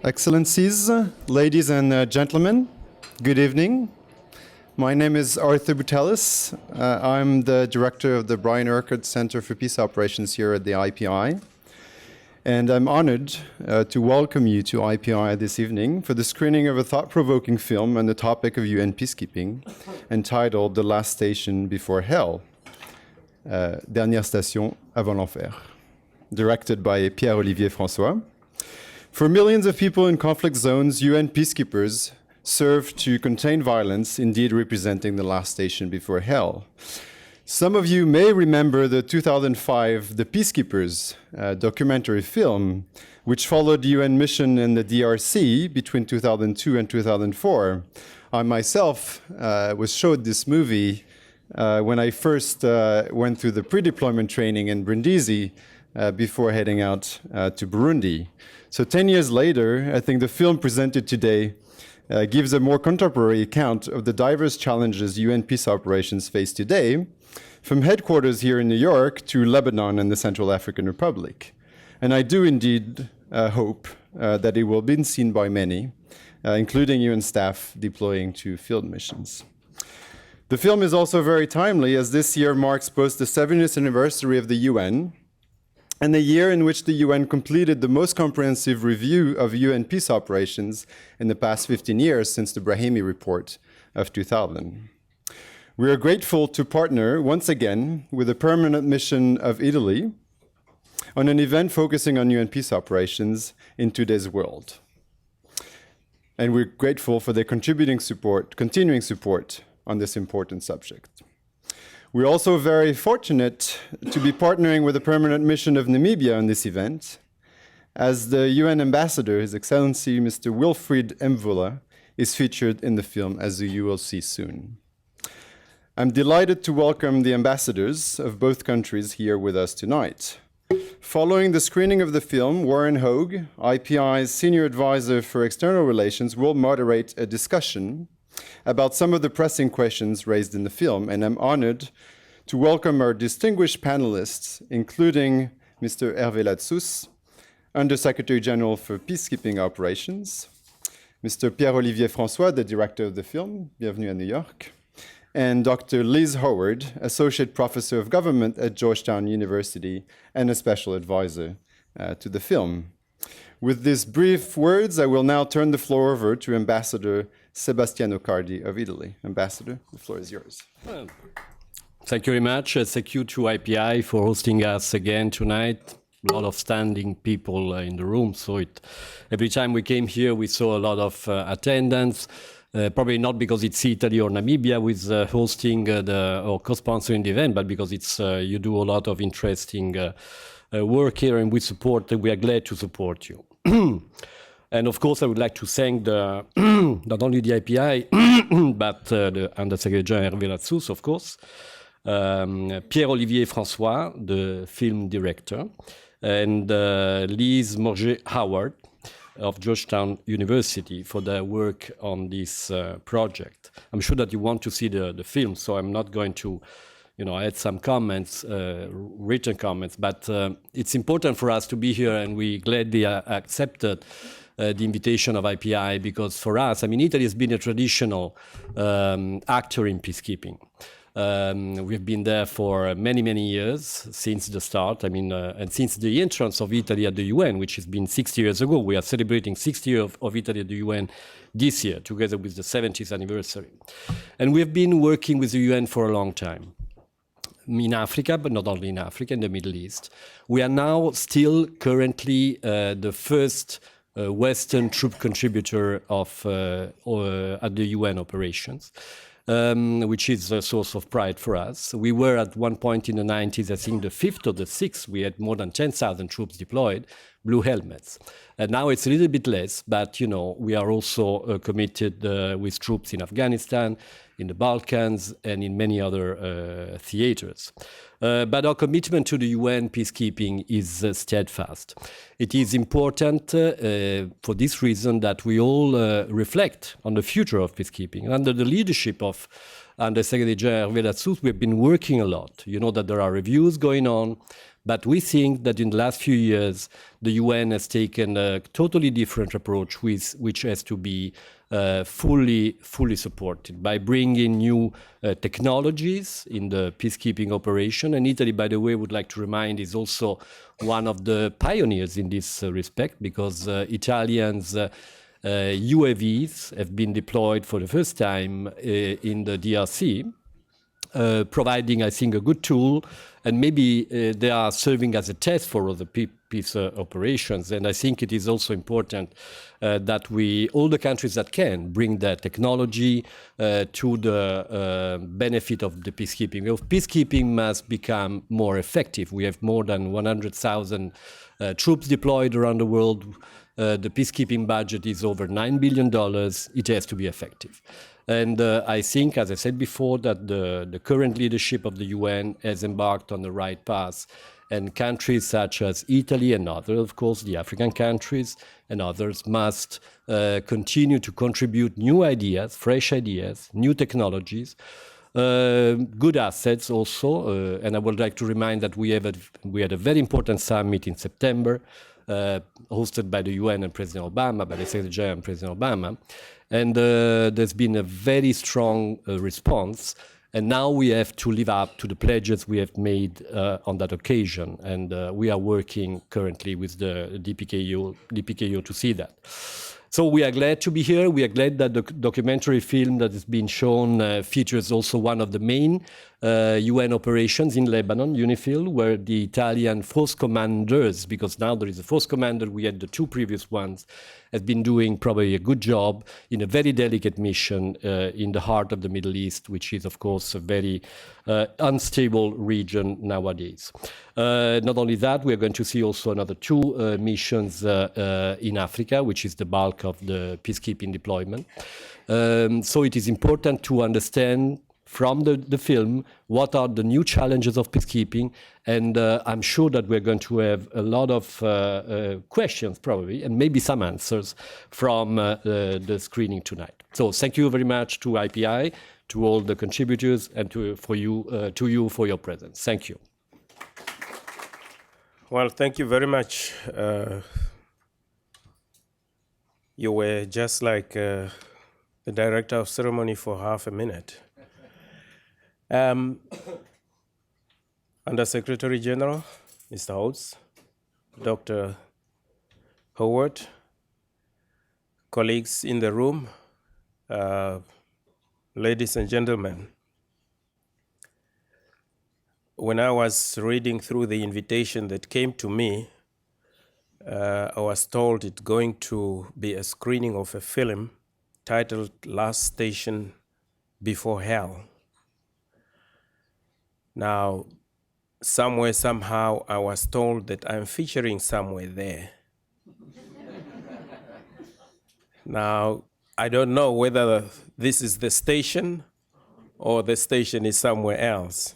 Excellencies, ladies and gentlemen, good evening. My name is Arthur Butelis. I'm the director of the Brian Urquhart Center for Peace Operations here at the IPI. And I'm honored to welcome you to IPI this evening for the screening of a thought-provoking film on the topic of UN peacekeeping entitled The Last Station Before Hell, Dernière Station Avant l'Enfer, directed by Pierre-Olivier François. For millions of people in conflict zones, UN peacekeepers serve to contain violence, indeed representing the last station before hell. Some of you may remember the 2005 The Peacekeepers documentary film, which followed the UN mission in the DRC between 2002 and 2004. I myself was showed this movie when I first went through the pre-deployment training in Brindisi before heading out to Burundi. So 10 years later, I think the film presented today gives a more contemporary account of the diverse challenges UN peace operations face today, from headquarters here in New York to Lebanon and the Central African Republic. And I do indeed hope that it will be seen by many, including UN staff deploying to field missions. The film is also very timely, as this year marks both the 70th anniversary of the UN and the year in which the UN completed the most comprehensive review of UN peace operations in the past 15 years since the Brahimi Report of 2000. We are grateful to partner once again with the permanent mission of Italy on an event focusing on UN peace operations in today's world. And we're grateful for their continuing support on this important subject. We're also very fortunate to be partnering with the permanent mission of Namibia on this event, as the UN ambassador, His Excellency Mr. Wilfried Mvula, is featured in the film, as you will see soon. I'm delighted to welcome the ambassadors of both countries here with us tonight. Following the screening of the film, Warren Hogue, IPI's Senior Advisor for External Relations, will moderate a discussion about some of the pressing questions raised in the film, and I'm honored to welcome our distinguished panelists, including Mr. Hervé Latsous, Under-Secretary General for Peacekeeping Operations, Mr. Pierre-Olivier François, the director of the film, Bienvenue à New York, and Dr. Liz Howard, Associate Professor of Government at Georgetown University and a special advisor to the film. With these brief words, I will now turn the floor over to Ambassador Sebastiano Cardi of Italy. Ambassador, the floor is yours. Thank you very much. Thank you to IPI for hosting us again tonight. A lot of standing people in the room. So every time we came here, we saw a lot of attendance. Probably not because it's Italy or Namibia who is hosting or co-sponsoring the event, but because it's you do a lot of interesting work here, and we are glad to support you. And of course, I would like to thank not only the IPI, but the Under-Secretary General Hervé Latsous, of course, Pierre-Olivier François, the film director, and Liz Morget-Howard of Georgetown University for their work on this project. I'm sure that you want to see the film, so I'm not going to add some comments, written comments, but it's important for us to be here, and we gladly accepted the invitation of IPI, because for us, Italy has been a traditional actor in peacekeeping. We've been there for many, many years since the start. And since the entrance of Italy at the UN, which has been 60 years ago. We are celebrating 60 years of Italy at the UN this year, together with the 70th anniversary. And we have been working with the UN for a long time. In Africa, but not only in Africa, in the Middle East. We are now still currently the first Western troop contributor at the UN operations, which is a source of pride for us. We were at one point in the 90s, I think the fifth or the sixth, we had more than 10,000 troops deployed, blue helmets. And now it's a little bit less, but we are also committed with troops in Afghanistan, in the Balkans, and in many other theaters. But our commitment to the UN peacekeeping is steadfast. It is important for this reason that we all reflect on the future of peacekeeping. Under the leadership of Under-Secretary General Hervé Latsous, we've been working a lot. You know that there are reviews going on. But we think that in the last few years, the UN has taken a totally different approach, which has to be fully supported by bringing new technologies in the peacekeeping operation. And Italy, by the way, would like to remind, is also one of the pioneers in this respect, because Italians UAVs have been deployed for the first time in the DRC, providing, I think, a good tool, and maybe they are serving as a test for other peace operations. And I think it is also important that all the countries that can, bring that technology to the benefit of the peacekeeping. Peacekeeping must become more effective. We have more than 100,000 troops deployed around the world. The peacekeeping budget is over $9 billion. It has to be effective. And I think, as I said before, that the current leadership of the UN has embarked on the right path. And countries such as Italy and others, of course, the African countries and others, must continue to contribute new ideas, fresh ideas, new technologies, good assets also. And I would like to remind that we had a very important summit in September, hosted by the UN and President Obama, by the Secretary General and President Obama. And there's been a very strong response. And now we have to live up to the pledges we have made on that occasion. And we are working currently with the DPKO to see that. So we are glad to be here. We are glad that the documentary film that is being shown features also one of the main UN operations in Lebanon, UNIFIL, where the Italian force commanders, because now there is a force commander, we had the two previous ones, has been doing probably a good job in a very delicate mission in the heart of the Middle East, which is, of course, a very unstable region nowadays. Not only that, we are going to see also another two missions in Africa, which is the bulk of the peacekeeping deployment. So it is important to understand from the film what are the new challenges of peacekeeping, and I'm sure that we're going to have a lot of questions probably, and maybe some answers from the screening tonight. So thank you very much to IPI, to all the contributors, and to you for your presence. Thank you. Well, thank you very much. You were just like the director of ceremony for half a minute. Under Secretary General, Mr. Holtz, Dr. Howard, colleagues in the room, ladies and gentlemen, when I was reading through the invitation that came to me, I was told it's going to be a screening of a film titled Last Station Before Hell. Now, somewhere, somehow, I was told that I'm featuring somewhere there. Now, I don't know whether this is the station or the station is somewhere else.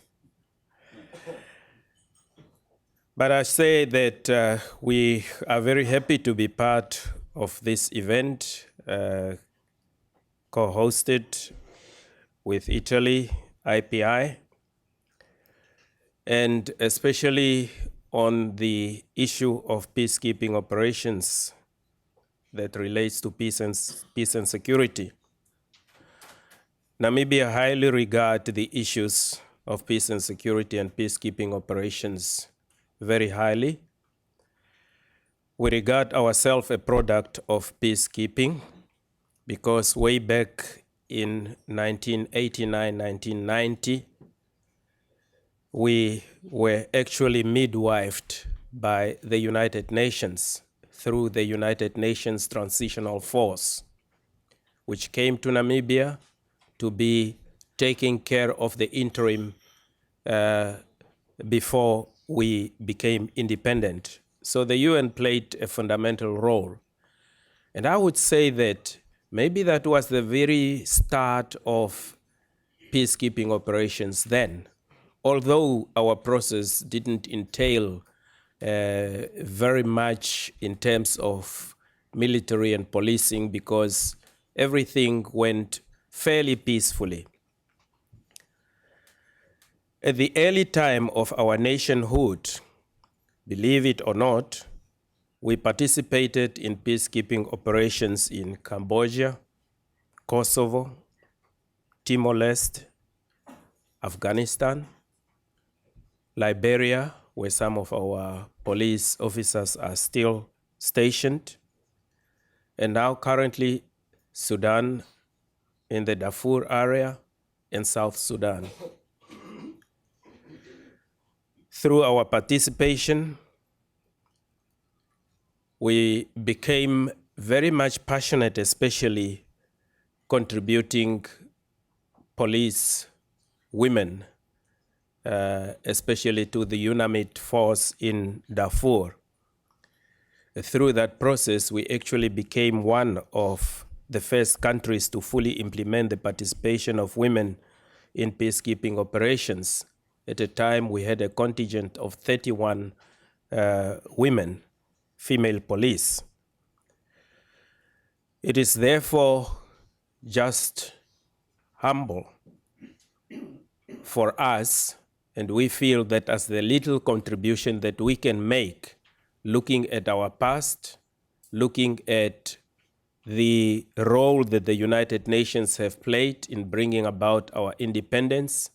But I say that we are very happy to be part of this event, co-hosted with Italy, IPI, and especially on the issue of peacekeeping operations that relates to peace and security. Namibia highly regards the issues of peace and security and peacekeeping operations very highly. We regard ourselves a product of peacekeeping because way back in 1989, 1990, we were actually midwifed by the United Nations through the United Nations Transitional Force, which came to Namibia to be taking care of the interim before we became independent. So the UN played a fundamental role. And I would say that maybe that was the very start of peacekeeping operations then. Although our process didn't entail very much in terms of military and policing because everything went fairly peacefully. At the early time of our nationhood, Believe it or not, we participated in peacekeeping operations in Cambodia, Kosovo, Timor-Leste, Afghanistan, Liberia, where some of our police officers are still stationed, and now currently Sudan, in the Darfur area, and South Sudan. Through our participation, we became very much passionate, especially contributing police women, especially to the UNAMID force in Darfur. Through that process, we actually became one of the first countries to fully implement the participation of women in peacekeeping operations. At a time, we had a contingent of 31 women, female police. It is therefore just humble for us, and we feel that as the little contribution that we can make, looking at our past, looking at the role that the United Nations have played in bringing about our independence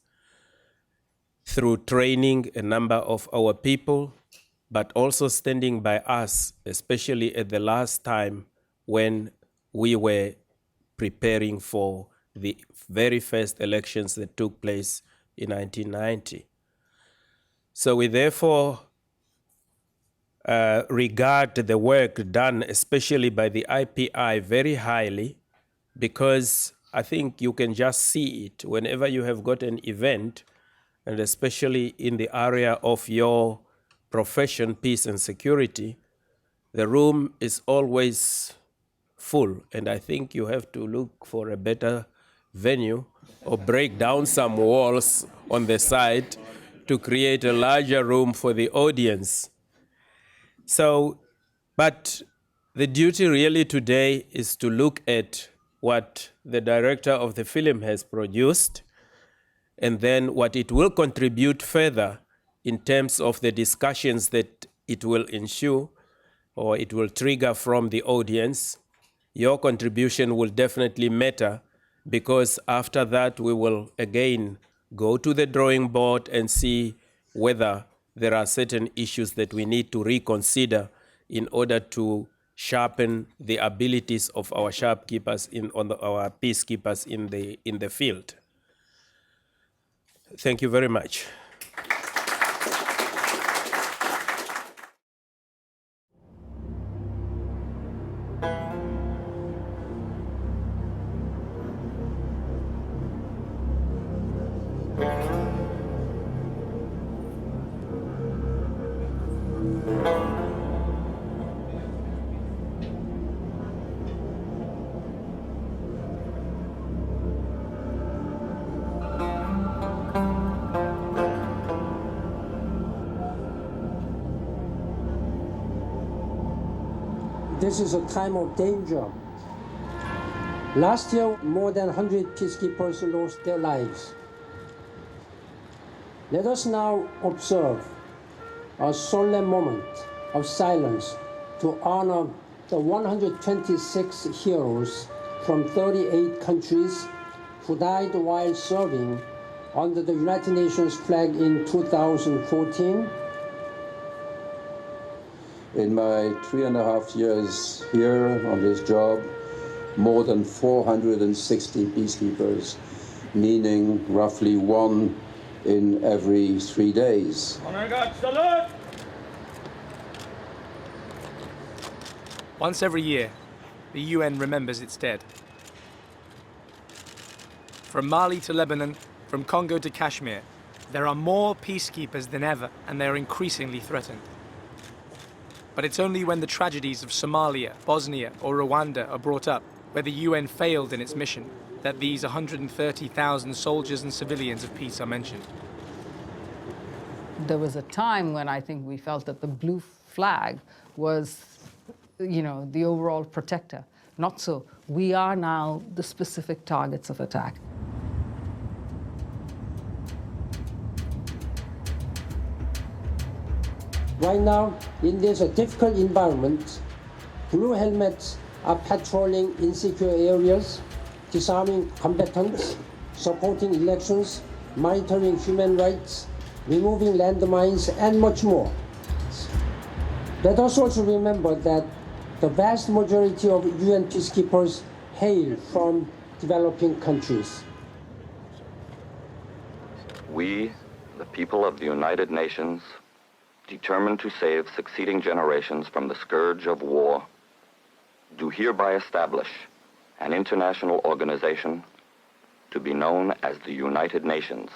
through training a number of our people, but also standing by us, especially at the last time when we were preparing for the very first elections that took place in 1990. So we therefore regard the work done, especially by the IPI, very highly, because I think you can just see it whenever you have got an event, and especially in the area of your profession, peace and security, the room is always full, and I think you have to look for a better venue or break down some walls on the side to create a larger room for the audience. So, but the duty really today is to look at what the director of the film has produced, and then what it will contribute further in terms of the discussions that it will ensure or it will trigger from the audience. Your contribution will definitely matter, because after that we will again go to the drawing board and see whether there are certain issues that we need to reconsider in order to sharpen the abilities of our shopkeepers our peacekeepers in the field. Thank you very much. This is a time of danger. Last year, more than 100 peacekeepers lost their lives. Let us now observe a solemn moment of silence to honor the 126 heroes from 38 countries who died while serving under the United Nations flag in 2014. In my 3.5 years here on this job, more than 460 peacekeepers, meaning roughly one in every 3 days. Honor God, salute! Once every year, the UN remembers its dead. From Mali to Lebanon, from Congo to Kashmir, there are more peacekeepers than ever, and they are increasingly threatened. But it's only when the tragedies of Somalia, Bosnia, or Rwanda are brought up, where the UN failed in its mission, that these 130,000 soldiers and civilians of peace are mentioned. There was a time when I think we felt that the blue flag was, the overall protector. Not so. We are now the specific targets of attack. Right now, in this difficult environment, blue helmets are patrolling insecure areas, disarming combatants, supporting elections, monitoring human rights, removing landmines, and much more. Let us also remember that the vast majority of UN peacekeepers hail from developing countries. We, the people of the United Nations, determined to save succeeding generations from the scourge of war, do hereby establish an international organization to be known as the United Nations.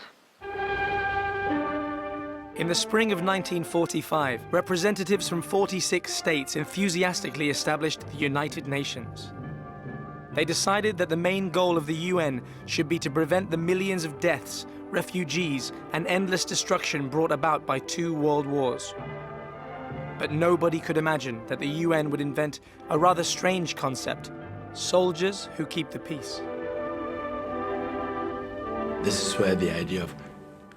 In the spring of 1945, representatives from 46 states enthusiastically established the United Nations. They decided that the main goal of the UN should be to prevent the millions of deaths, refugees, and endless destruction brought about by 2 world wars. But nobody could imagine that the UN would invent a rather strange concept: soldiers who keep the peace. This is where the idea of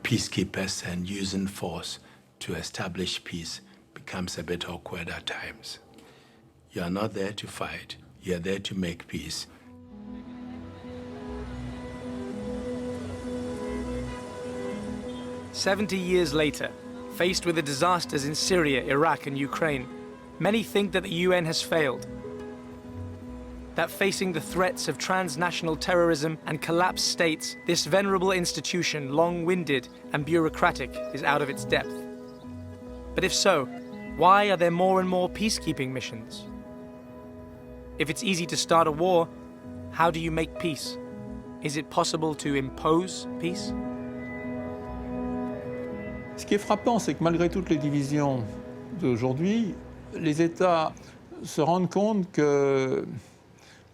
peacekeepers and using force to establish peace becomes a bit awkward at times. You are not there to fight, you are there to make peace. "70 years later, faced with the disasters in Syria, Iraq, and Ukraine, many think that the UN has failed. That facing the threats of transnational terrorism and collapsed states, this venerable institution, long-winded and bureaucratic, is out of its depth. But if so, why are there more and more peacekeeping missions? If it's easy to start a war, how do you make peace? Is it possible to impose peace?" Ce qui est frappant, c'est que malgré toutes les divisions d'aujourd'hui, les États se rendent compte que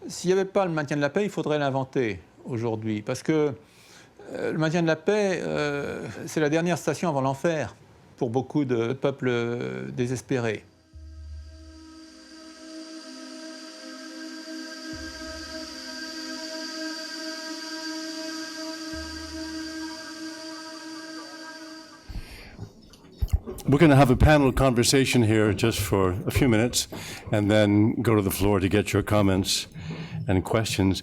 s'il n'y avait pas le maintien de la paix, il faudrait l'inventer aujourd'hui. Parce que le maintien de la paix, c'est la dernière station avant l'enfer pour beaucoup de peuples désespérés. We're going to have a panel conversation here just for a few minutes and then go to the floor to get your comments and questions.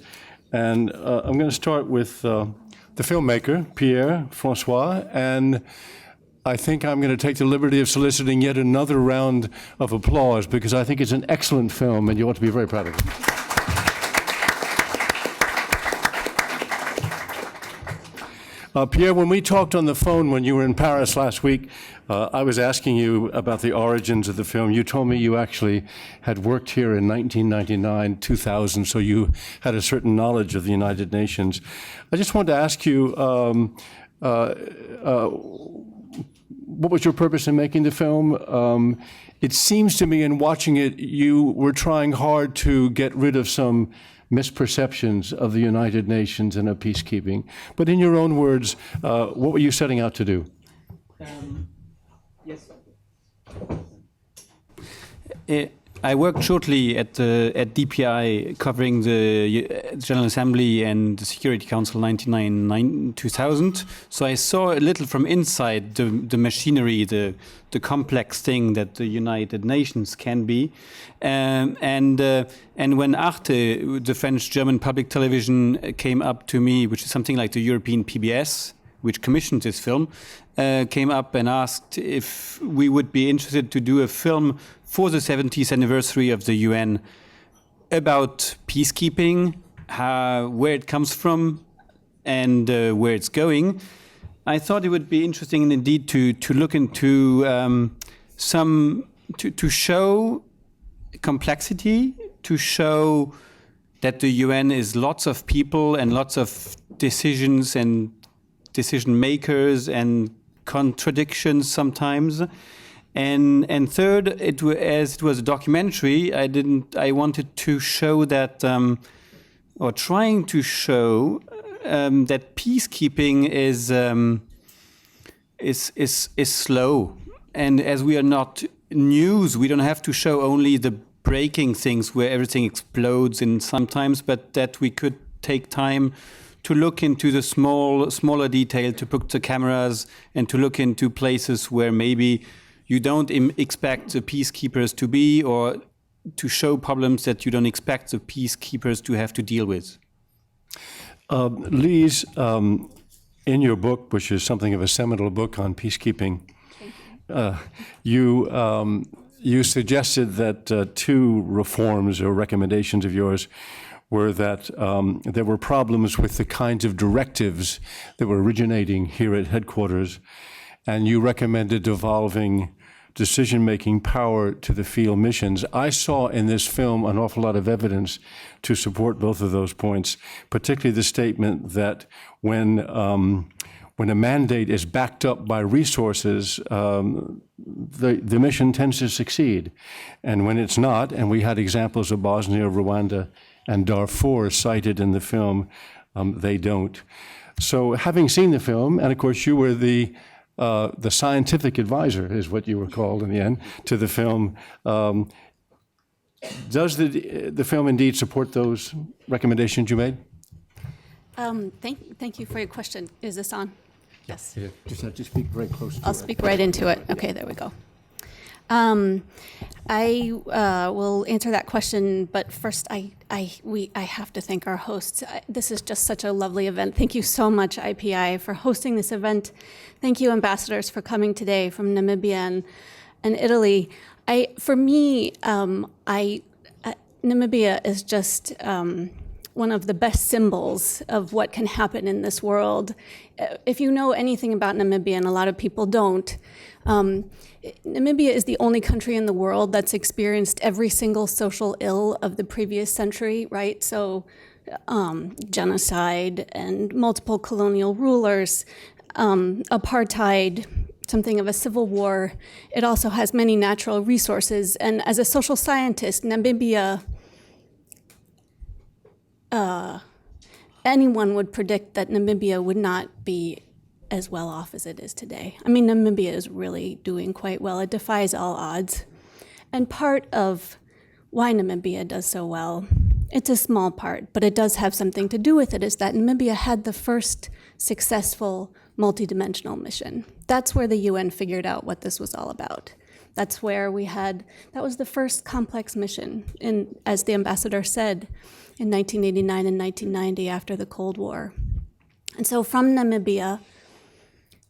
And I'm going to start with the filmmaker, Pierre Francois, and I think I'm going to take the liberty of soliciting yet another round of applause because I think it's an excellent film and you ought to be very proud of it. Pierre, when we talked on the phone when you were in Paris last week, I was asking you about the origins of the film. You told me you actually had worked here in 1999, 2000, so you had a certain knowledge of the United Nations. I just wanted to ask you, what was your purpose in making the film? It seems to me in watching it, you were trying hard to get rid of some misperceptions of the United Nations and of peacekeeping. But in your own words, what were you setting out to do? Yes. I worked shortly at DPI covering the General Assembly and the Security Council 1999-2000. So I saw a little from inside the machinery, the complex thing that the United Nations can be. And when Arte, the French-German public television, came up to me, which is something like the European PBS, which commissioned this film, came up and asked if we would be interested to do a film for the 70th anniversary of the UN about peacekeeping, where it comes from and where it's going. I thought it would be interesting indeed to look into to show complexity, to show that the UN is lots of people and lots of decisions and decision makers and contradictions sometimes. And third, as it was a documentary, I wanted to show that, or trying to show that peacekeeping is slow. And as we are not news, we don't have to show only the breaking things where everything explodes in sometimes, but that we could take time to look into the smaller detail, to put the cameras and to look into places where maybe you don't expect the peacekeepers to be, or to show problems that you don't expect the peacekeepers to have to deal with? Lise, in your book, which is something of a seminal book on peacekeeping, you suggested that two reforms or recommendations of yours were that there were problems with the kinds of directives that were originating here at headquarters, and you recommended devolving decision-making power to the field missions. I saw in this film an awful lot of evidence to support both of those points, particularly the statement that when a mandate is backed up by resources, the mission tends to succeed. And when it's not, and we had examples of Bosnia, Rwanda, and Darfur cited in the film, they don't. So having seen the film, and of course you were the scientific advisor, is what you were called in the end, to the film, does the film indeed support those recommendations you made? Thank you for your question. Is this on? Yes. Yeah, just have to speak very close to it. I'll speak right into it. Okay, there we go. I will answer that question, but first I have to thank our hosts. This is just such a lovely event. Thank you so much, IPI, for hosting this event. Thank you, ambassadors, for coming today from Namibia and Italy. For me, Namibia is just one of the best symbols of what can happen in this world. If you know anything about Namibia, and a lot of people don't, Namibia is the only country in the world that's experienced every single social ill of the previous century, right? So genocide and multiple colonial rulers, apartheid, something of a civil war. It also has many natural resources. And as a social scientist, Namibia, anyone would predict that Namibia would not be as well off as it is today. I mean, Namibia is really doing quite well. It defies all odds. And part of why Namibia does so well, it's a small part, but it does have something to do with it, is that Namibia had the first successful multidimensional mission. That's where the UN figured out what this was all about. That's where that was the first complex mission, as the ambassador said, in 1989 and 1990 after the Cold War. And so from Namibia,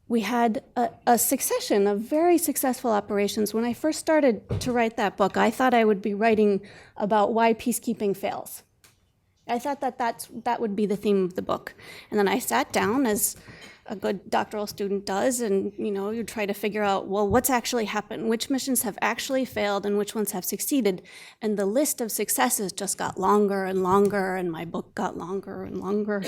we had a succession of very successful operations. When I first started to write that book, I thought I would be writing about why peacekeeping fails. I thought that would be the theme of the book. And then I sat down, as a good doctoral student does, and you try to figure out, well, what's actually happened? Which missions have actually failed and which ones have succeeded? And the list of successes just got longer and longer, and my book got longer and longer.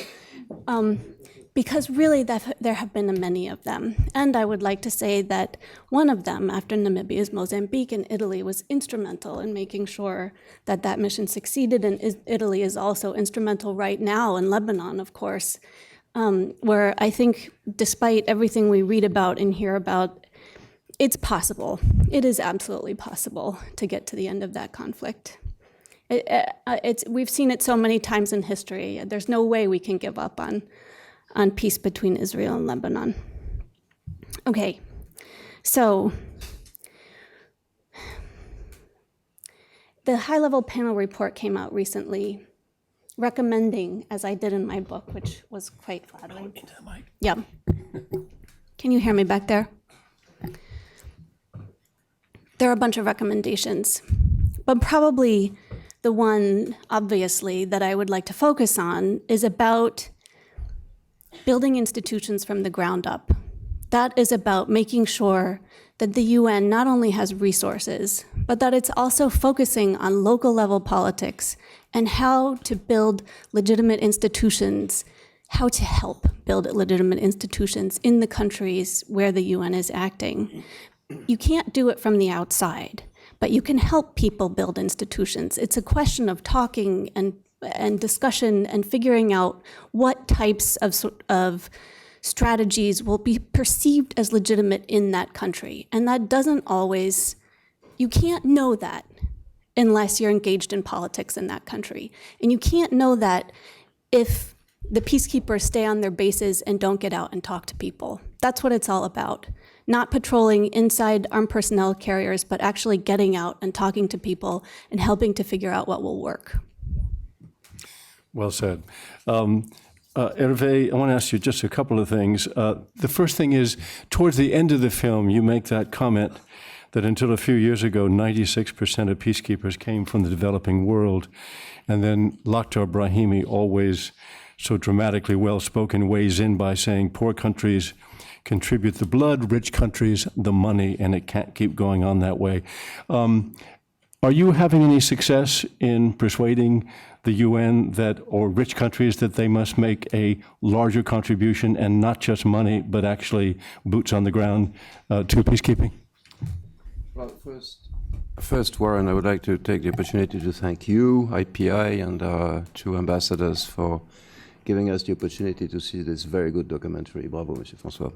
Because really there have been many of them. And I would like to say that one of them, after Namibia's Mozambique and Italy, was instrumental in making sure that that mission succeeded. And Italy is also instrumental right now in Lebanon, of course, where I think despite everything we read about and hear about, it's possible. It is absolutely possible to get to the end of that conflict. We've seen it so many times in history. There's no way we can give up on peace between Israel and Lebanon. Okay, so the high-level panel report came out recently recommending, as I did in my book, which was quite flattering. Into the mic. Yeah. Can you hear me back there? There are a bunch of recommendations, but probably the one, obviously, that I would like to focus on is about building institutions from the ground up. That is about making sure that the UN not only has resources, but that it's also focusing on local level politics and how to build legitimate institutions, how to help build legitimate institutions in the countries where the UN is acting. You can't do it from the outside, but you can help people build institutions. It's a question of talking and discussion and figuring out what types of strategies will be perceived as legitimate in that country. And that doesn't always, you can't know that unless you're engaged in politics in that country. And you can't know that if the peacekeepers stay on their bases and don't get out and talk to people. That's what it's all about. not patrolling inside armed personnel carriers, but actually getting out and talking to people and helping to figure out what will work. Well said. Hervé, I want to ask you just a couple of things. The first thing is, towards the end of the film, you make that comment that until a few years ago, 96% of peacekeepers came from the developing world. And then Lakhdar Brahimi, always so dramatically well-spoken, weighs in by saying poor countries contribute the blood, rich countries the money, and it can't keep going on that way. Are you having any success in persuading the UN that, or rich countries, that they must make a larger contribution and not just money, but actually boots on the ground to peacekeeping? Well, first, Warren, I would like to take the opportunity to thank you, IPI, and our two ambassadors for giving us the opportunity to see this very good documentary. Bravo, Monsieur François.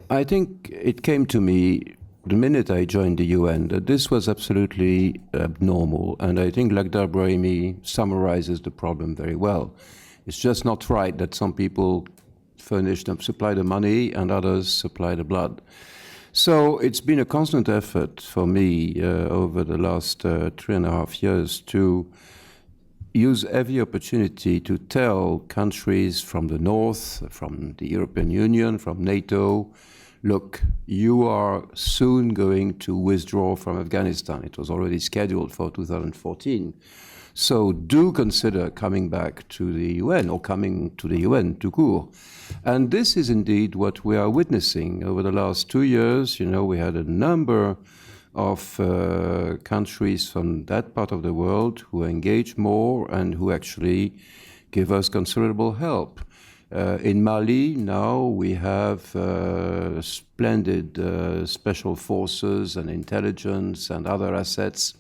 I think it came to me the minute I joined the UN that this was absolutely abnormal, and I think Lakhdar Brahimi summarizes the problem very well. It's just not right that some people supply the money and others supply the blood. So it's been a constant effort for me over the last 3.5 years to use every opportunity to tell countries from the north, from the European Union, from NATO, look, you are soon going to withdraw from Afghanistan. It was already scheduled for 2014. So do consider coming back to the UN or coming to the UN tout court. And this is indeed what we are witnessing over the last 2 years. You know, we had a number of countries from that part of the world who engage more and who actually give us considerable help. In Mali now we have splendid special forces and intelligence and other assets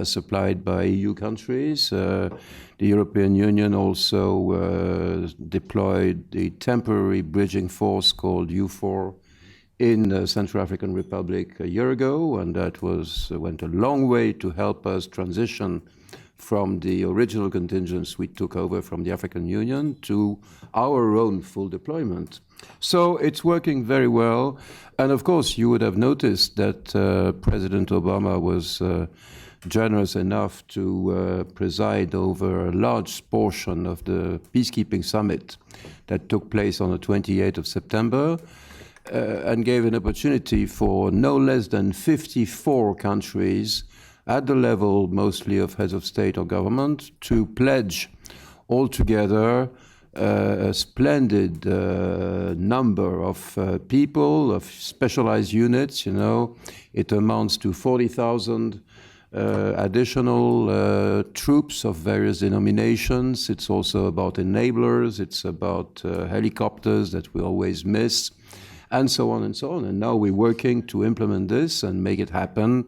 supplied by EU countries. The European Union also deployed the temporary bridging force called EUFOR in the Central African Republic a year ago, and that went a long way to help us transition from the original contingents we took over from the African Union to our own full deployment. So it's working very well. And of course, you would have noticed that President Obama was generous enough to preside over a large portion of the peacekeeping summit that took place on the 28th of September and gave an opportunity for no less than 54 countries at the level mostly of heads of state or government to pledge altogether a splendid number of people, of specialized units. You know, it amounts to 40,000 additional troops of various denominations. It's also about enablers. It's about helicopters that we always miss, and so on and so on. And now we're working to implement this and make it happen.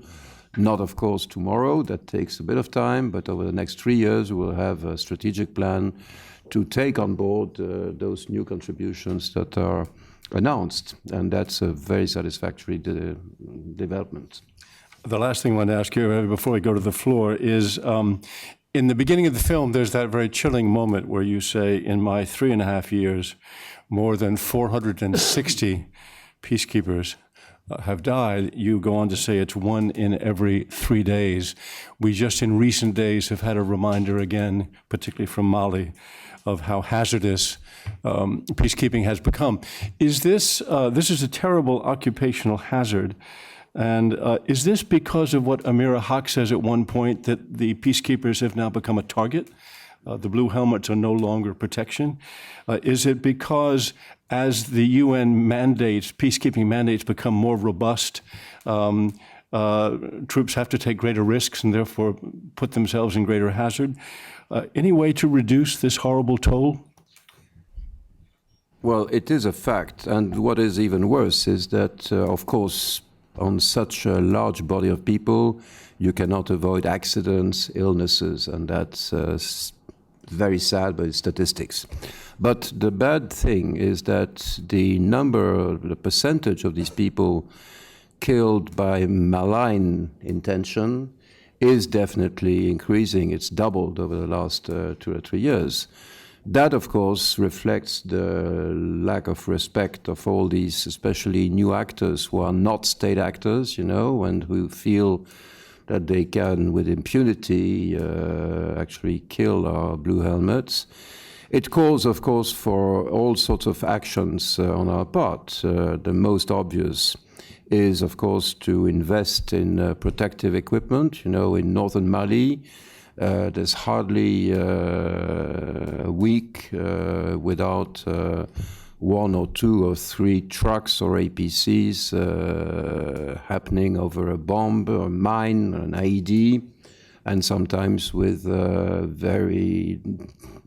Not, of course, tomorrow. That takes a bit of time. But over the next 3 years, we will have a strategic plan to take on board those new contributions that are announced. And that's a very satisfactory development. The last thing I want to ask you before we go to the floor is, in the beginning of the film, there's that very chilling moment where you say, in my 3.5 years, more than 460 peacekeepers have died. You go on to say it's 1 in every 3 days. We just in recent days have had a reminder again, particularly from Mali, of how hazardous peacekeeping has become. Is this is a terrible occupational hazard? And is this because of what Amira Haq says at one point, that the peacekeepers have now become a target? The blue helmets are no longer protection. Is it because as the UN mandates, peacekeeping mandates become more robust, troops have to take greater risks and therefore put themselves in greater hazard? Any way to reduce this horrible toll? Well, it is a fact. And what is even worse is that, of course, on such a large body of people, you cannot avoid accidents, illnesses, and that's very sad, but it's statistics. But the bad thing is that the percentage of these people killed by malign intention is definitely increasing. It's doubled over the last 2 or 3 years. That, of course, reflects the lack of respect of all these, especially new actors who are not state actors, and who feel that they can, with impunity, actually kill our blue helmets. It calls, of course, for all sorts of actions on our part. The most obvious is, of course, to invest in protective equipment. In northern Mali, there's hardly a week without 1 or 2 or 3 trucks or APCs happening over a bomb, a mine, an IED, and sometimes with very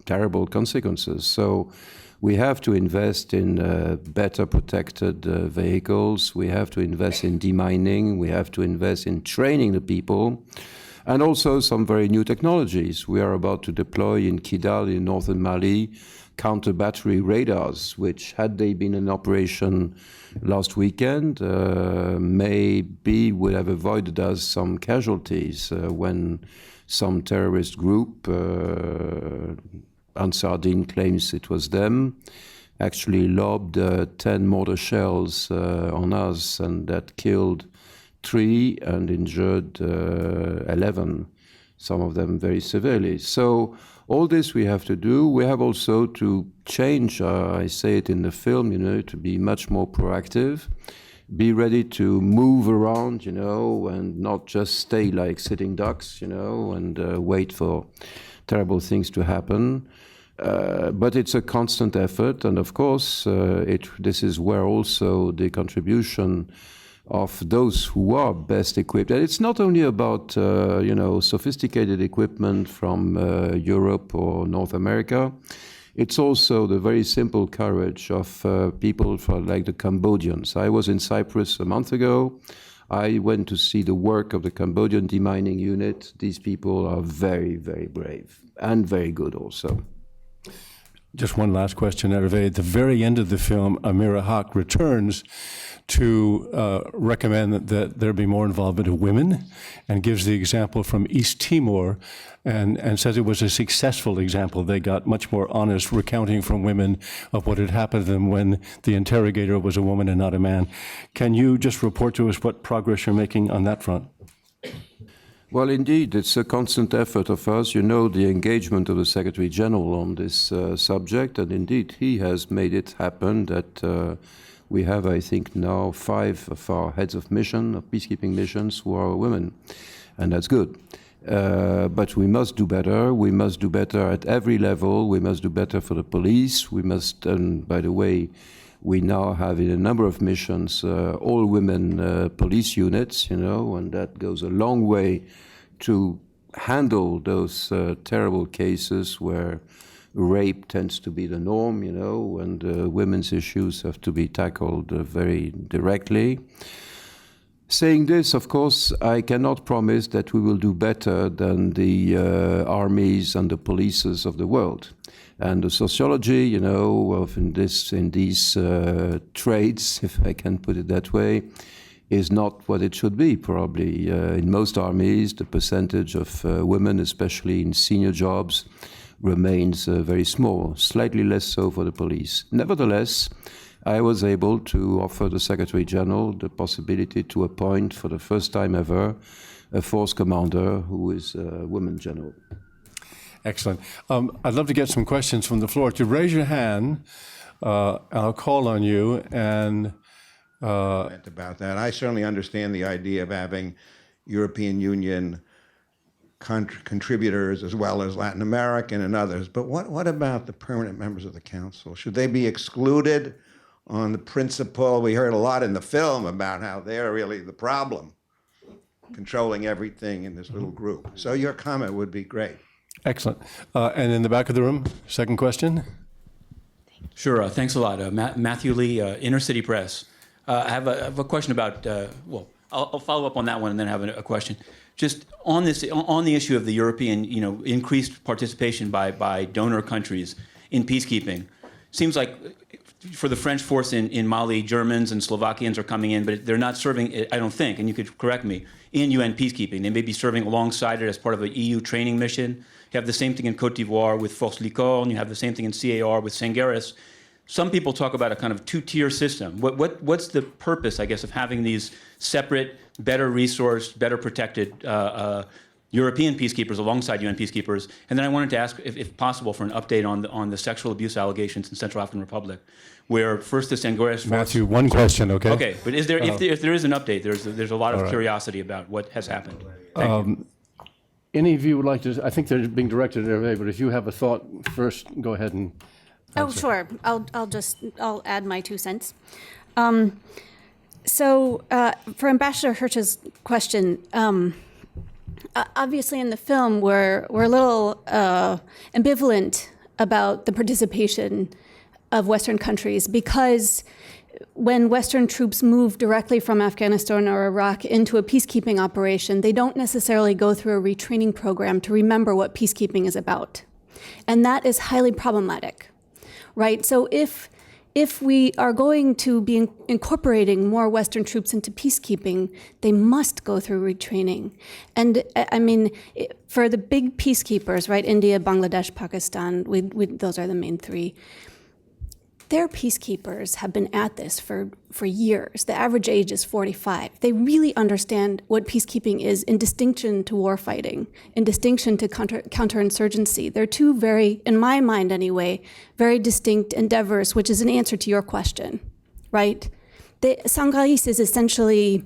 terrible consequences. So we have to invest in better protected vehicles. We have to invest in demining. We have to invest in training the people. And also some very new technologies. We are about to deploy in Kidal, in northern Mali, counter-battery radars, which, had they been in operation last weekend, maybe would have avoided us some casualties when some terrorist group, Ansar Dine claims it was them, actually lobbed 10 mortar shells on us, and that killed 3 and injured 11, some of them very severely. So all this we have to do. We have also to change, I say it in the film, to be much more proactive, be ready to move around, and not just stay like sitting ducks, and wait for terrible things to happen. But it's a constant effort, and of course, this is where also the contribution of those who are best equipped. And it's not only about, sophisticated equipment from Europe or North America. It's also the very simple courage of people like the Cambodians. I was in Cyprus a month ago. I went to see the work of the Cambodian demining unit. These people are very, very brave and very good also. Just one last question, Hervé. At the very end of the film, Amira Haq returns to recommend that there be more involvement of women, and gives the example from East Timor, and says it was a successful example. They got much more honest recounting from women of what had happened to them when the interrogator was a woman and not a man. Can you just report to us what progress you're making on that front? Well, indeed, it's a constant effort of us. The engagement of the Secretary General on this subject, and indeed, he has made it happen that we have, I think, now 5 of our heads of mission, of peacekeeping missions, who are women, and that's good. But we must do better. We must do better at every level. We must do better for the police. We must, and by the way, we now have in a number of missions all women police units, and that goes a long way to handle those terrible cases where rape tends to be the norm, and women's issues have to be tackled very directly. Saying this, of course, I cannot promise that we will do better than the armies and the polices of the world. And the sociology, of in these trades, if I can put it that way, is not what it should be, probably. In most armies, the percentage of women, especially in senior jobs, remains very small, slightly less so for the police. Nevertheless, I was able to offer the Secretary General the possibility to appoint, for the first time ever, a force commander who is a woman general. Excellent. I'd love to get some questions from the floor. To raise your hand, I'll call on you. And about that, I certainly understand the idea of having European Union contributors as well as Latin American and others. But what about the permanent members of the council? Should they be excluded on the principle? We heard a lot in the film about how they're really the problem, controlling everything in this little group. So your comment would be great. Excellent. And in the back of the room, second question. Sure. Thanks a lot. Matthew Lee, Inner City Press. I have a question about, I'll follow up on that one and then have a question. Just on the issue of the European, increased participation by donor countries in peacekeeping. Seems like for the French force in Mali, Germans and Slovakians are coming in, but they're not serving, I don't think, and you could correct me, in UN peacekeeping. They may be serving alongside it as part of an EU training mission. You have the same thing in Côte d'Ivoire with Force Licorne. You have the same thing in CAR with Sangaris. Some people talk about a kind of two-tier system. What's the purpose, I guess, of having these separate, better resourced, better protected European peacekeepers alongside UN peacekeepers? And then I wanted to ask, if possible, for an update on the sexual abuse allegations in Central African Republic, where first the Sangaris... Matthew, one question, okay? Okay, but is there, if there is an update, there's a lot of curiosity about what has happened. Thank you. Any of you would like to, I think they're being directed at everybody, but if you have a thought first, go ahead and Oh, sure. I'll add my 2 cents. So for Ambassador Hirsch's question, obviously in the film we're a little ambivalent about the participation of Western countries, because when Western troops move directly from Afghanistan or Iraq into a peacekeeping operation, they don't necessarily go through a retraining program to remember what peacekeeping is about. And that is highly problematic, right? So if we are going to be incorporating more Western troops into peacekeeping, they must go through retraining. And I mean, for the big peacekeepers, right, India, Bangladesh, Pakistan, those are the main 3. Their peacekeepers have been at this for years. The average age is 45. They really understand what peacekeeping is in distinction to warfighting, in distinction to counterinsurgency. They're 2 very, in my mind anyway, very distinct endeavors, which is an answer to your question, right? Sangaris is essentially,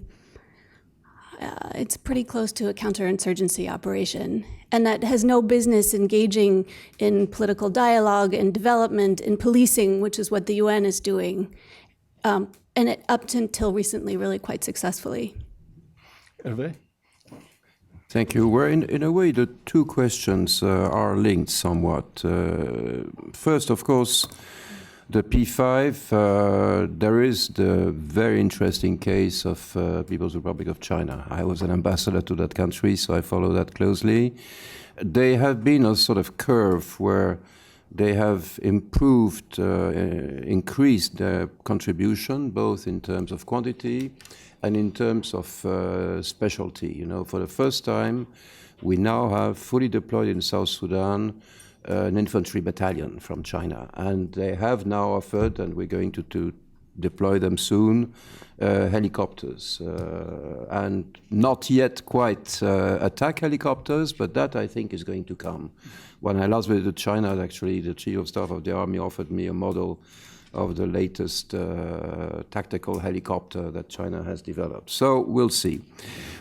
it's pretty close to a counterinsurgency operation, and that has no business engaging in political dialogue and development and policing, which is what the UN is doing, and up until recently, really quite successfully. Hervé? Thank you. Well, in a way, the 2 questions are linked somewhat. First, of course, the P5, there is the very interesting case of People's Republic of China. I was an ambassador to that country, so I follow that closely. They have been a sort of curve where they have improved, increased their contribution, both in terms of quantity and in terms of specialty. You know, for the first time, we now have fully deployed in South Sudan an infantry battalion from China, and they have now offered, and we're going to deploy them soon, helicopters, and not yet quite attack helicopters, but that I think is going to come. When I last visited China, actually, the Chief of Staff of the Army offered me a model of the latest tactical helicopter that China has developed. So we'll see.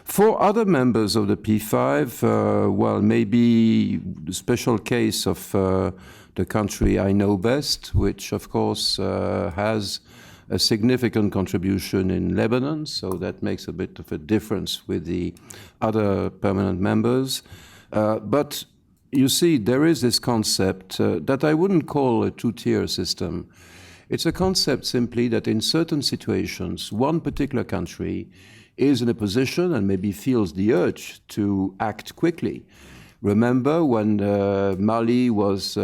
For other members of the P5, well, maybe the special case of the country I know best, which of course has a significant contribution in Lebanon, so that makes a bit of a difference with the other permanent members. But you see, there is this concept that I wouldn't call a 2-tier system. It's a concept simply that in certain situations, one particular country is in a position and maybe feels the urge to act quickly. Remember when Mali was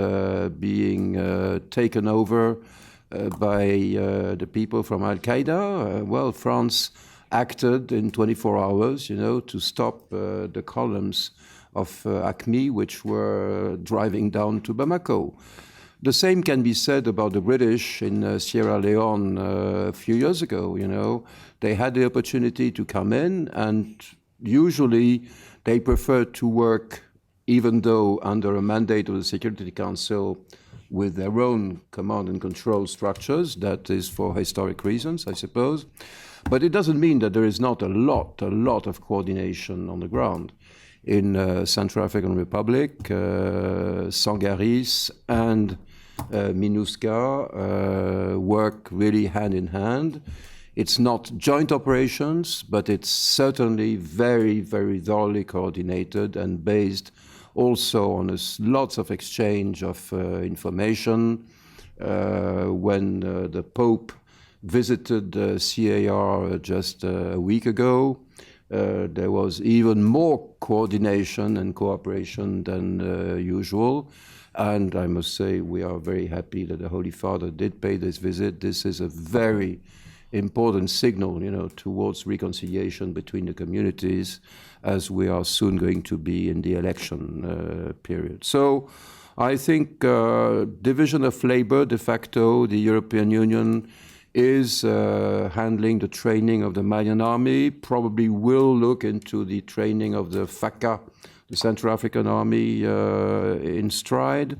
being taken over by the people from Al-Qaeda? Well, France acted in 24 hours, you know, to stop the columns of AQMI, which were driving down to Bamako. The same can be said about the British in Sierra Leone a few years ago. You know, they had the opportunity to come in, and usually they preferred to work, even though under a mandate of the Security Council, with their own command and control structures. That is for historic reasons, I suppose. But it doesn't mean that there is not a lot of coordination on the ground. In Central African Republic, Sangaris and MINUSCA work really hand in hand. It's not joint operations, but it's certainly very, very thoroughly coordinated and based also on lots of exchange of information. When the Pope visited CAR just a week ago, There was even more coordination and cooperation than usual. And I must say, we are very happy that the Holy Father did pay this visit. This is a very important signal, towards reconciliation between the communities, as we are soon going to be in the election period. So I think division of labor, de facto, the European Union is handling the training of the Malian army, probably will look into the training of the FACA, the Central African Army, in stride.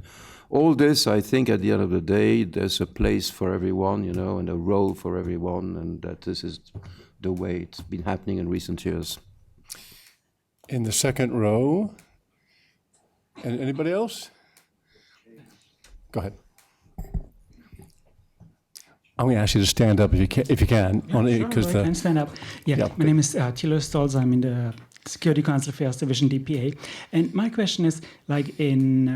All this, I think, at the end of the day, there's a place for everyone, and a role for everyone, and that this is the way it's been happening in recent years. In the second row, and anybody else? Go ahead. I'm going to ask you to stand up if you can. Yeah, sure, I can stand up. Yeah. My name is Thilo Stolz. I'm in the Security Council Affairs Division, DPA. And my question is, like in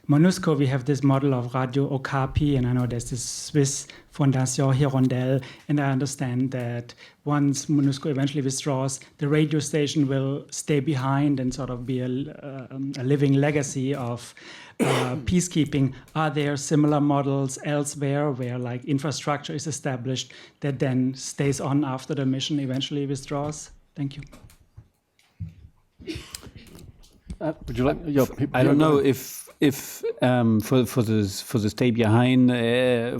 MONUSCO, we have this model of Radio Okapi, and I know there's this Swiss Fondation Hirondelle, and I understand that once MONUSCO eventually withdraws, the radio station will stay behind and sort of be a living legacy of peacekeeping. Are there similar models elsewhere where like infrastructure is established that then stays on after the mission eventually withdraws? Thank you. Would you like? I don't know if for the stay behind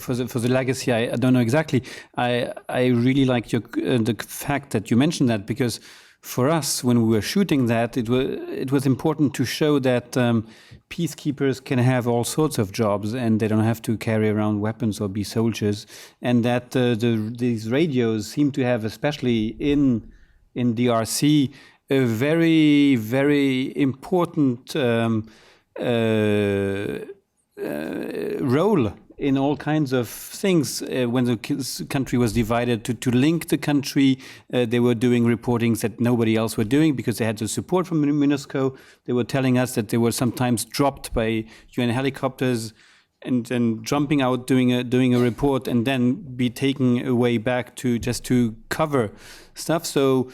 for the legacy. I don't know exactly. I really like the fact that you mentioned that, because for us, when we were shooting that, it was important to show that peacekeepers can have all sorts of jobs and they don't have to carry around weapons or be soldiers, and that these radios seem to have, especially in DRC, a very, very important role in all kinds of things. When the country was divided, to link the country, they were doing reportings that nobody else were doing because they had the support from MONUSCO. They were telling us that they were sometimes dropped by UN helicopters and jumping out, doing a report, and then be taken away back to cover stuff. So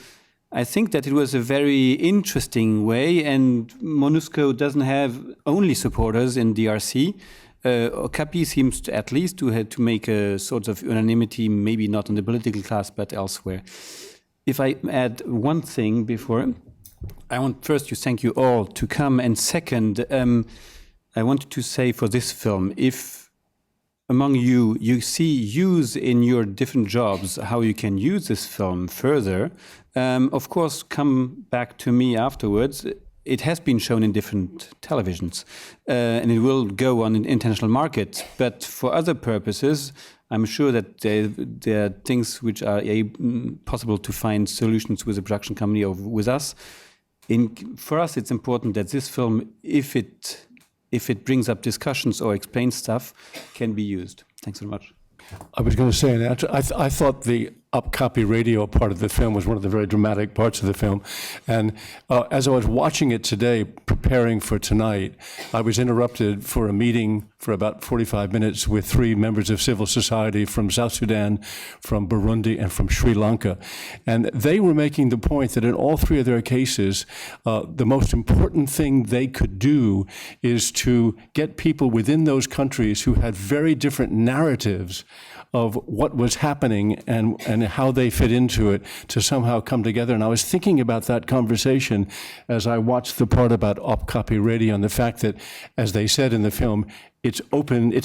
I think that it was a very interesting way, and MONUSCO doesn't have only supporters in DRC. Okapi seems to, at least to make a sort of unanimity, maybe not in the political class, but elsewhere. If I add one thing before, I want first to thank you all to come, and second, I wanted to say for this film, if among you use in your different jobs how you can use this film further, of course, come back to me afterwards. It has been shown in different televisions, and it will go on in international markets. But for other purposes, I'm sure that there are things which are possible to find solutions with the production company or with us. For us, it's important that this film, if it brings up discussions or explains stuff, can be used. Thanks very much. I was going to say, I thought the Okapi radio part of the film was one of the very dramatic parts of the film. And as I was watching it today, preparing for tonight, I was interrupted for a meeting for about 45 minutes with 3 members of civil society from South Sudan, from Burundi, and from Sri Lanka. And they were making the point that in all 3 of their cases, the most important thing they could do is to get people within those countries who had very different narratives of what was happening and how they fit into it to somehow come together. And I was thinking about that conversation as I watched the part about Okapi radio and the fact that, as they said in the film, it's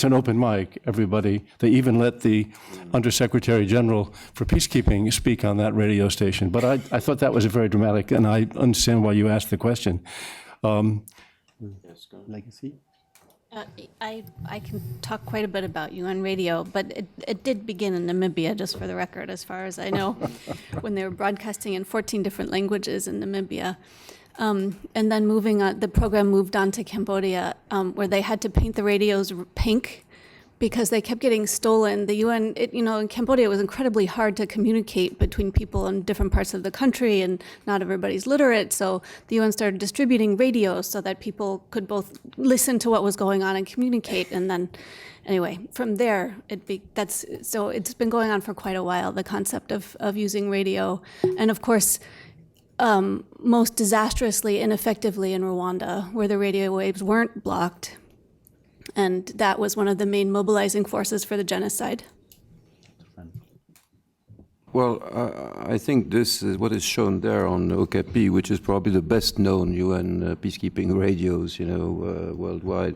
an open mic, everybody. They even let the Undersecretary General for Peacekeeping speak on that radio station. But I thought that was very dramatic, and I understand why you asked the question. Legacy? I can talk quite a bit about UN radio, but it did begin in Namibia, just for the record, as far as I know, when they were broadcasting in 14 different languages in Namibia. And then moving on, the program moved on to Cambodia, where they had to paint the radios pink because they kept getting stolen. The UN, in Cambodia, it was incredibly hard to communicate between people in different parts of the country, and not everybody's literate. So the UN started distributing radios so that people could both listen to what was going on and communicate. And then, anyway, from there, it's been going on for quite a while, the concept of using radio. And of course, most disastrously, ineffectively in Rwanda, where the radio waves weren't blocked. And that was one of the main mobilizing forces for the genocide. Well, I think this is what is shown there on OKP, which is probably the best known UN peacekeeping radios, worldwide,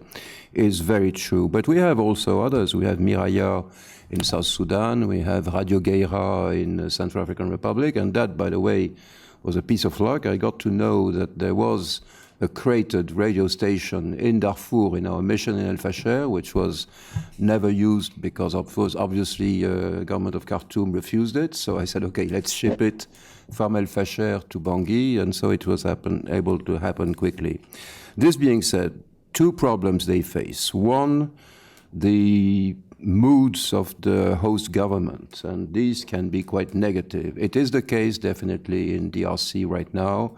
is very true. But we have also others. We have Miraya in South Sudan. We have Radio Geira in the Central African Republic. And that, by the way, was a piece of luck. I got to know that there was a created radio station in Darfur in our mission in El Fasher, which was never used because obviously government of Khartoum refused it. So I said, okay, let's ship it from El Fasher to Bangui, and so it was able to happen quickly. This being said, two problems they face. One, the moods of the host government, and these can be quite negative. It is the case definitely in DRC right now.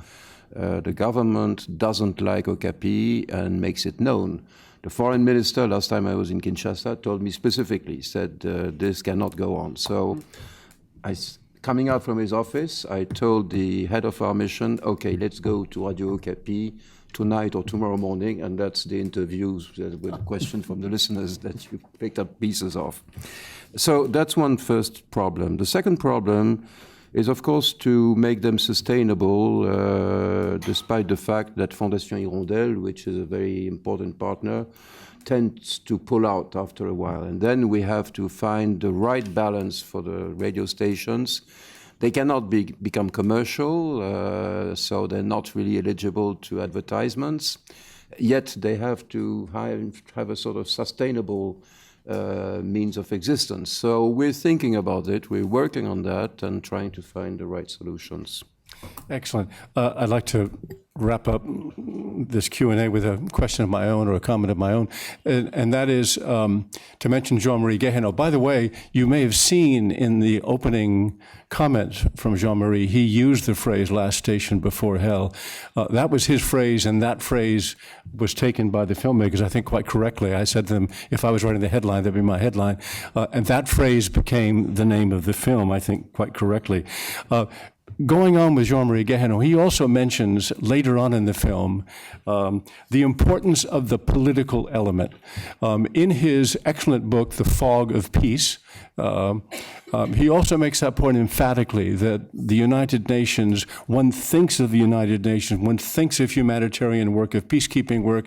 The government doesn't like Okapi and makes it known. The foreign minister, last time I was in Kinshasa, told me specifically, said this cannot go on. So coming out from his office, I told the head of our mission, okay, let's go to Radio Okapi tonight or tomorrow morning, and that's the interviews with questions from the listeners that you picked up pieces of. So that's one first problem. The second problem is, of course, to make them sustainable, despite the fact that Fondation Hirondelle, which is a very important partner, tends to pull out after a while. And then we have to find the right balance for the radio stations. They cannot become commercial, so they're not really eligible to advertisements. Yet they have to have a sort of sustainable means of existence. So we're thinking about it, we're working on that and trying to find the right solutions. Excellent. I'd like to wrap up this Q&A with a question of my own or a comment of my own, and that is to mention Jean-Marie Guéhenno. By the way, you may have seen in the opening comment from Jean-Marie, he used the phrase "last station before hell." That was his phrase, and that phrase was taken by the filmmakers, I think, quite correctly. I said to them, if I was writing the headline, that'd be my headline. And that phrase became the name of the film, I think, quite correctly. Going on with Jean-Marie Guéhenno, he also mentions later on in the film the importance of the political element. In his excellent book, The Fog of Peace, he also makes that point emphatically, that the United Nations, one thinks of the United Nations, one thinks of humanitarian work, of peacekeeping work,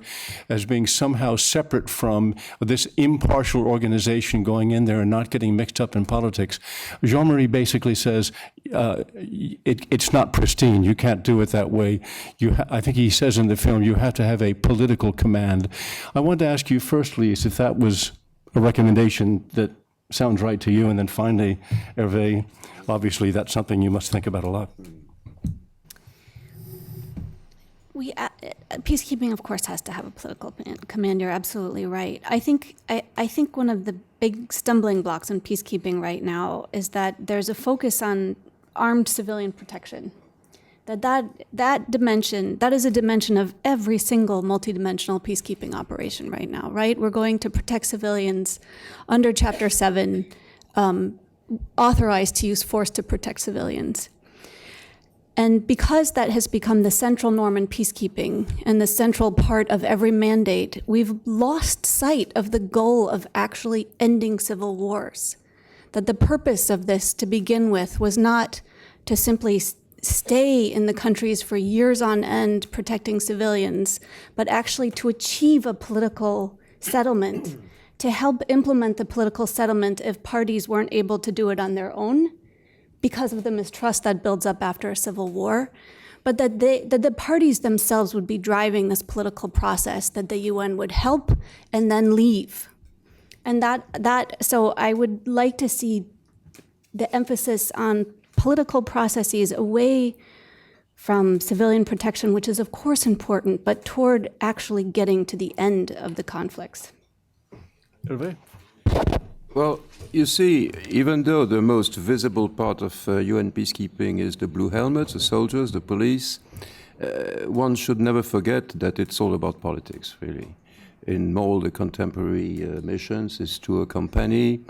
as being somehow separate from this impartial organization going in there and not getting mixed up in politics. Jean-Marie basically says, it's not pristine. You can't do it that way. I think he says in the film, you have to have a political command. I wanted to ask you first, Lise, if that was a recommendation that sounds right to you, and then finally, Hervé, obviously that's something you must think about a lot. Peacekeeping, of course, has to have a political command. You're absolutely right. I think one of the big stumbling blocks in peacekeeping right now is that there's a focus on armed civilian protection. That dimension, that is a dimension of every single multidimensional peacekeeping operation right now, right? We're going to protect civilians under Chapter 7, authorized to use force to protect civilians. And because that has become the central norm in peacekeeping and the central part of every mandate, we've lost sight of the goal of actually ending civil wars. That the purpose of this to begin with was not to simply stay in the countries for years on end protecting civilians, but actually to achieve a political settlement, to help implement the political settlement if parties weren't able to do it on their own because of the mistrust that builds up after a civil war, but that the parties themselves would be driving this political process, that the UN would help and then leave. And so I would like to see the emphasis on political processes away from civilian protection, which is of course important, but toward actually getting to the end of the conflicts. Hervé? Well, you see, even though the most visible part of UN peacekeeping is the blue helmets, the soldiers, the police, one should never forget that it's all about politics, really. In all the contemporary missions, is to accompany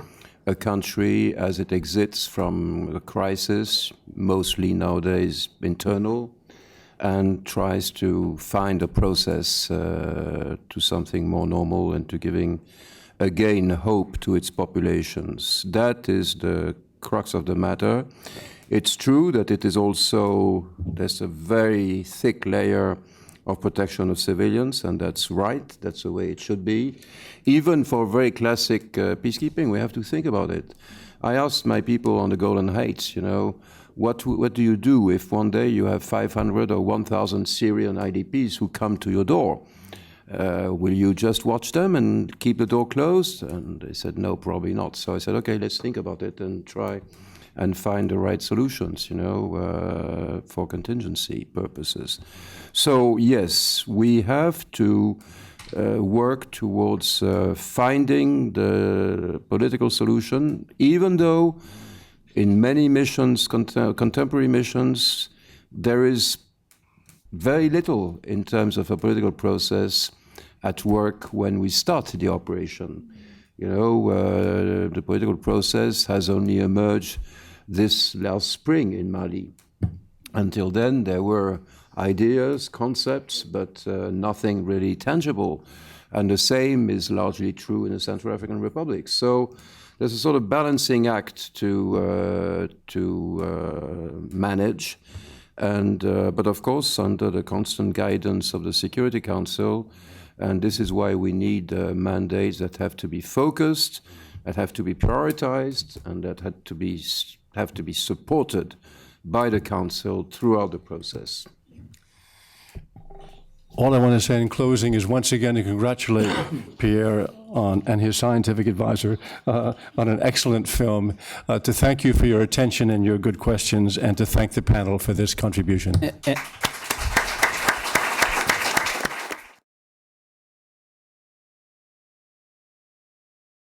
a country as it exits from a crisis, mostly nowadays internal, and tries to find a process to something more normal and to giving again hope to its populations. That is the crux of the matter. It's true that it is also, there's a very thick layer of protection of civilians, and that's right, that's the way it should be. Even for very classic peacekeeping, we have to think about it. I asked my people on the Golan Heights, you know, what do you do if one day you have 500 or 1,000 Syrian IDPs who come to your door? Will you just watch them and keep the door closed? And they said, no, probably not. So I said, okay, let's think about it and try and find the right solutions, you know, for contingency purposes. So yes, we have to work towards finding the political solution, even though in many missions, contemporary missions, there is very little in terms of a political process at work when we start the operation. You know, the political process has only emerged this last spring in Mali. Until then, there were ideas, concepts, but nothing really tangible. And the same is largely true in the Central African Republic. So there's a sort of balancing act to manage. And, but of course, under the constant guidance of the Security Council, and this is why we need mandates that have to be focused, that have to be prioritized, and that have to be supported by the Council throughout the process. All I want to say in closing is once again to congratulate Pierre and his scientific advisor on an excellent film, to thank you for your attention and your good questions, and to thank the panel for this contribution.